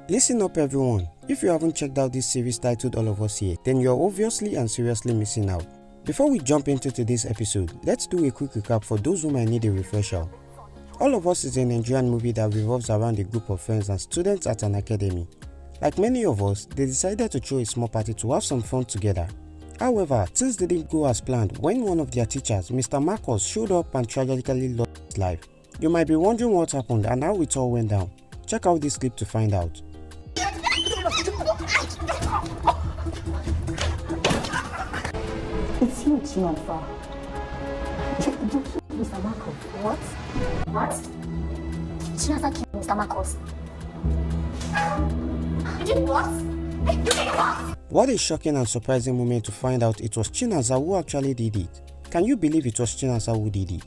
Listen up everyone, if you haven't checked out this series titled All of Us Here, then you're obviously and seriously missing out. Before we jump into today's episode, let's do a quick recap for those who might need a refresher. All of Us is a Nigerian movie that revolves around a group of friends and students at an academy. Like many of us, they decided to throw a small party to have some fun together. However, things didn't go as planned when one of their teachers, Mr. Marcus, showed up and tragically lost his life. You might be wondering what happened and how it all went down. Check out this clip to find out. It's you, Chinonfa. Mr. Marcos. What? Chinonfa killed Mr. Marcos. You did what? You did what? What a shocking and surprising moment to find out it was Chinonfa who actually did it. Can you believe it was Chinonfa who did it?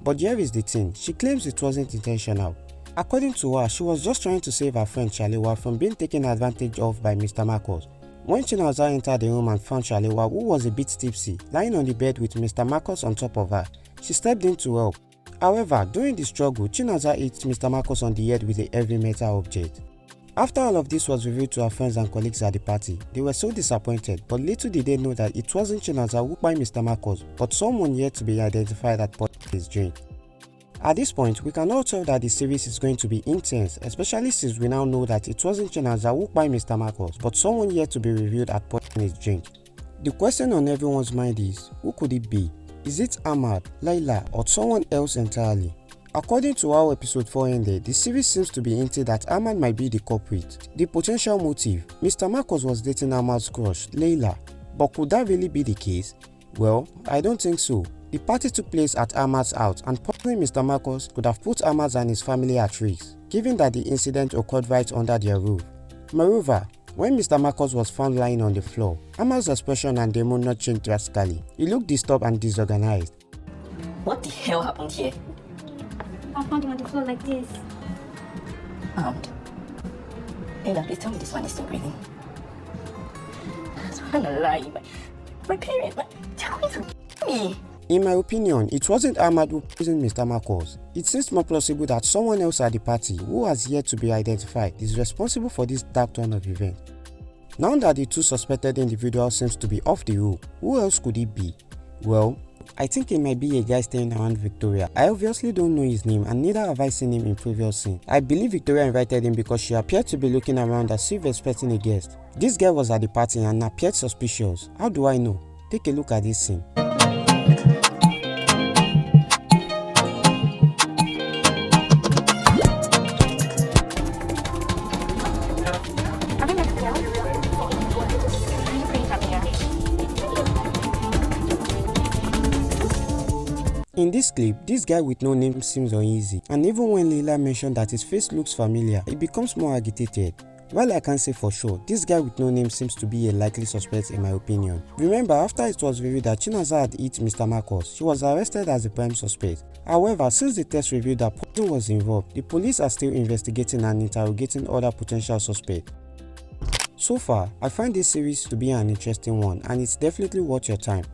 But here is the thing, she claims it wasn't intentional. According to her, she was just trying to save her friend Shalewa from being taken advantage of by Mr. Marcos. When Chinonfa entered the room and found Shalewa, who was a bit tipsy, lying on the bed with Mr. Marcos on top of her, she stepped in to help. However, during the struggle, Chinonfa hit Mr. Marcos on the head with a heavy metal object. After all of this was revealed to her friends and colleagues at the party, they were so disappointed, but little did they know that it wasn't Chinonfa who by Mr. Marcos, but someone yet to be identified that poured his drink. At this point, we can all tell that the series is going to be intense, especially since we now know that it wasn't Chinonfa who by Mr. Marcos, but someone yet to be revealed at pouring his drink. The question on everyone's mind is, who could it be? Is it Ahmad, Laila, or someone else entirely? According to how episode 4 ended, the series seems to be hinting that Ahmad might be the culprit. The potential motive, Mr. Marcos was dating Ahmad's crush, Laila, but could that really be the case? Well, I don't think so. The party took place at Ahmad's house and poisoning Mr. Marcos could have put Ahmad and his family at risk, given that the incident occurred right under their roof. Moreover, when Mr. Marcos was found lying on the floor, Ahmad's expression and demeanor changed drastically. He looked disturbed and disorganized. What the hell happened here? I found him on the floor like this. Ella, please tell me this one is still breathing. I'm not lying. My parents, they're going to kill me. In my opinion, it wasn't Ahmad who poisoned Mr. Marcos. It seems more plausible that someone else at the party, who has yet to be identified, is responsible for this dark turn of events. Now that the two suspected individuals seems to be off the hook, who else could it be? Well, I think it might be a guy staying around Victoria. I obviously don't know his name and neither have I seen him in previous scenes. I believe Victoria invited him because she appeared to be looking around as if expecting a guest. This guy was at the party and appeared suspicious. How do I know? Take a look at this scene. In this clip, this guy with no name seems uneasy, and even when Leila mentioned that his face looks familiar, he becomes more agitated. While I can't say for sure, this guy with no name seems to be a likely suspect in my opinion. Remember, after it was revealed that Chinonfa had hit Mr. Marcos, she was arrested as the prime suspect. However, since the test revealed that poison was involved, the police are still investigating and interrogating other potential suspects. So far, I find this series to be an interesting one, and it's definitely worth your time.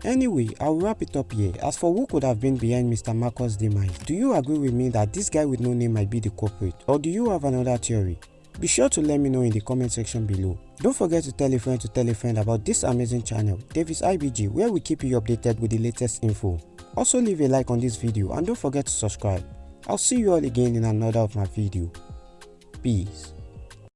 Anyway, I'll wrap it up here. As for who could have been behind Mr. Marcos' demise, do you agree with me that this guy with no name might be the culprit, or do you have another theory? Be sure to let me know in the comment section below. Don't forget to tell a friend about this amazing channel, Davis IBG, where we keep you updated with the latest info. Also leave a like on this video and don't forget to subscribe. I'll see you all again in another of my video. Peace.